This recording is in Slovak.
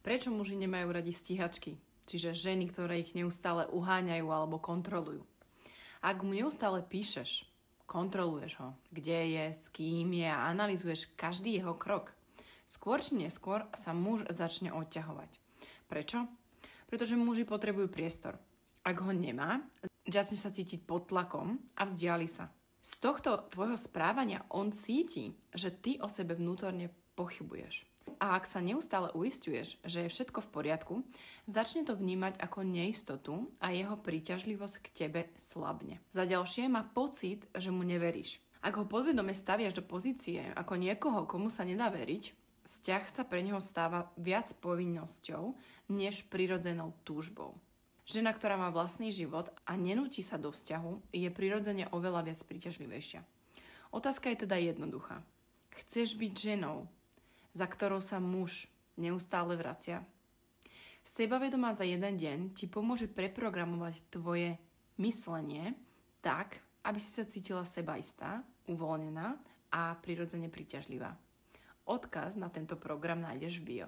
Prečo muži nemajú radi stíhačky? Čiže ženy, ktoré ich neustále uháňajú alebo kontrolujú. Ak mu neustále píšeš, kontroluješ ho, kde je, s kým je a analyzuješ každý jeho krok, skôr či neskôr sa muž začne odťahovať. Prečo? Pretože muži potrebujú priestor. Ak ho nemá, začne sa cítiť pod tlakom a vzdiali sa. Z tohto tvojho správania on cíti, že ty o sebe vnútorne pochybuješ. A ak sa neustále uisťuješ, že je všetko v poriadku, začne to vnímať ako neistotu a jeho príťažlivosť k tebe slabne. Za ďalšie má pocit, že mu neveríš. Ak ho podvedome staviaš do pozície ako niekoho, komu sa nedá veriť, vzťah sa pre neho stáva viac povinnosťou, než prirodzenou túžbou. Žena, ktorá má vlastný život a nenúti sa do vzťahu, je prirodzene oveľa viac príťažlivejšia. Otázka je teda jednoduchá. Chceš byť ženou, za ktorou sa muž neustále vracia? Sebavedomá za jeden deň ti pomôže preprogramovať tvoje myslenie tak, aby si sa cítila sebaistá, uvoľnená a prirodzene príťažlivá. Odkaz na tento program nájdeš v bio.